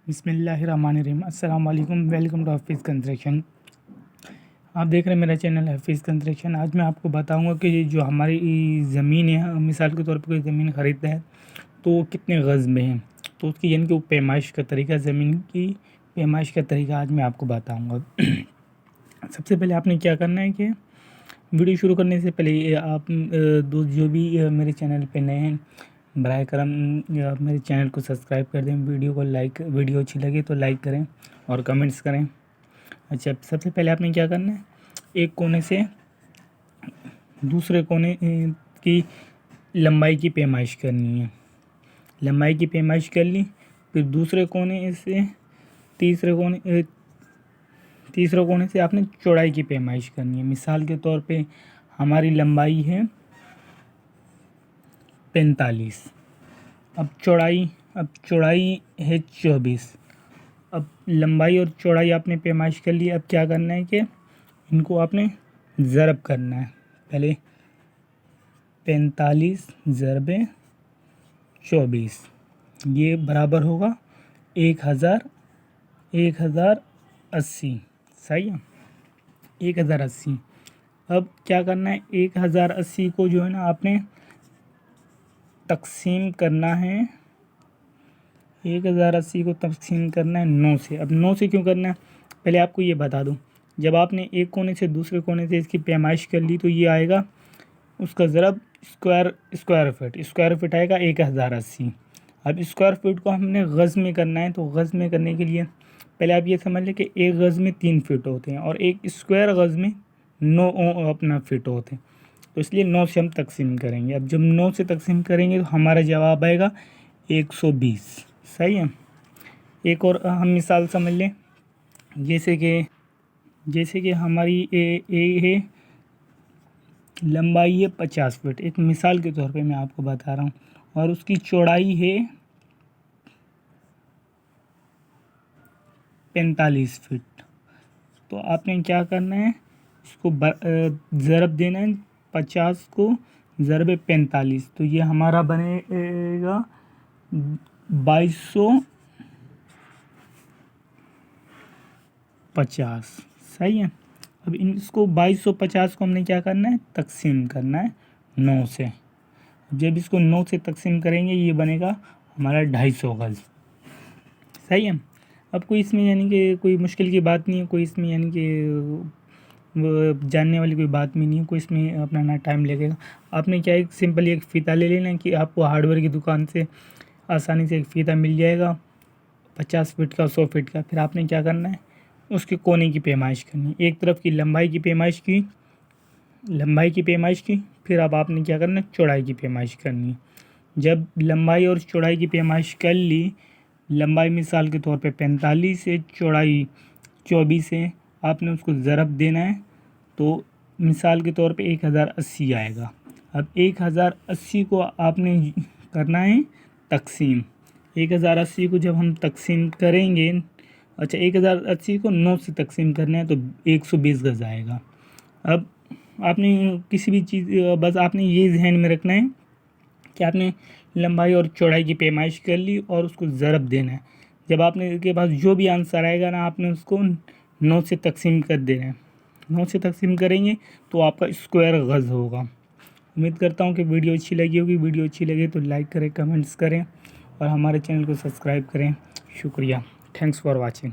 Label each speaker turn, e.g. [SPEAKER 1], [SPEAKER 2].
[SPEAKER 1] बिस्मिल्लाहिर्रहमानिर्रहीम। अस्सलाम वालेकुम। Welcome to Hafeez construction. आप देख रहे हैं मेरा चैनल हफीज़ कंस्ट्रक्शन। आज मैं आपको बताऊंगा कि जो हमारी ज़मीन है, मिसाल के तौर पर कोई ज़मीन ख़रीदता है तो कितने गज़ में है, तो उसकी यानी कि वो पैमाइश का तरीका, ज़मीन की पैमाइश का तरीका आज मैं आपको बताऊँगा। सबसे पहले आपने क्या करना है कि वीडियो शुरू करने से पहले आप दोस्त जो भी मेरे चैनल पे नए हैं, बराए करम मेरे चैनल को सब्सक्राइब कर दें, वीडियो अच्छी लगे तो लाइक करें और कमेंट्स करें। अच्छा, सबसे पहले आपने क्या करना है, एक कोने से दूसरे कोने की लंबाई की पैमाइश करनी है। लंबाई की पैमाइश कर ली, फिर दूसरे कोने से तीसरे कोने से आपने चौड़ाई की पैमाइश करनी है। मिसाल के तौर पे हमारी लंबाई है 45, अब चौड़ाई है 24। अब लंबाई और चौड़ाई आपने पैमाइश कर ली। अब क्या करना है कि इनको आपने ज़रब करना है। पहले 45 ज़रबे 24, ये बराबर होगा 1080। सही है, 1080। अब क्या करना है, 1080 को जो है ना आपने तकसीम करना है। 1080 को तकसीम करना है 9 से। अब 9 से क्यों करना है, पहले आपको ये बता दूं। जब आपने एक कोने से दूसरे कोने से इसकी पैमाइश कर ली तो ये आएगा उसका ज़रब स्क्वायर फीट आएगा 1080। अब स्क्वायर फीट को हमने गज़ में करना है, तो गज़ में करने के लिए पहले आप ये समझ लें कि एक गज़ में 3 फीट होते हैं और एक स्क्वायर गज़ में 9 फीट होते हैं, तो इसलिए 9 से हम तकसीम करेंगे। अब जब 9 से तकसीम करेंगे तो हमारा जवाब आएगा 120। सही है। एक और हम मिसाल समझ लें, जैसे कि हमारी ए है, लंबाई है 50 फीट, एक मिसाल के तौर पे मैं आपको बता रहा हूँ, और उसकी चौड़ाई है 45 फीट। तो आपने क्या करना है, इसको ज़रब देना है 50 को ज़रब 45, तो ये हमारा बनेगा 2250। सही है। अब इसको 2250 को हमने क्या करना है, तकसीम करना है 9 से। जब इसको 9 से तकसीम करेंगे ये बनेगा हमारा 250 गज़। सही है। अब कोई इसमें यानी कि कोई मुश्किल की बात नहीं है, कोई इसमें यानी कि जानने वाली कोई बात भी नहीं है, कोई इसमें अपना ना टाइम लगेगा। आपने क्या, एक सिंपल एक फ़ीता ले लेना कि आपको हार्डवेयर की दुकान से आसानी से एक फ़ीता मिल जाएगा 50 फीट का, 100 फीट का। फिर आपने क्या करना है, उसके कोने की पैमाइश करनी है। एक तरफ की लंबाई की पैमाइश की, फिर अब आपने क्या करना है, चौड़ाई की पैमाइश करनी है। जब लंबाई और चौड़ाई की पैमाइश कर ली, लंबाई मिसाल के तौर पे 45 है, चौड़ाई 24 है, आपने उसको ज़रब देना है, तो मिसाल के तौर पे 1080 आएगा। अब 1080 को आपने करना है तकसीम। 1080 को जब हम तकसीम करेंगे, अच्छा 1080 को 9 से तकसीम करना है तो 120 गज़ आएगा। अब आपने किसी भी चीज़, बस आपने ये ध्यान में रखना है कि आपने लंबाई और चौड़ाई की पैमाइश कर ली और उसको ज़रब देना है। जब आपने के पास जो भी आंसर आएगा ना, आपने उसको 9 से तकसीम कर देना है। 9 से तकसीम करेंगे तो आपका स्क्वायर गज़ होगा। उम्मीद करता हूँ कि वीडियो अच्छी लगी होगी। वीडियो अच्छी लगे तो लाइक करें, कमेंट्स करें और हमारे चैनल को सब्सक्राइब करें। शुक्रिया। Thanks for watching.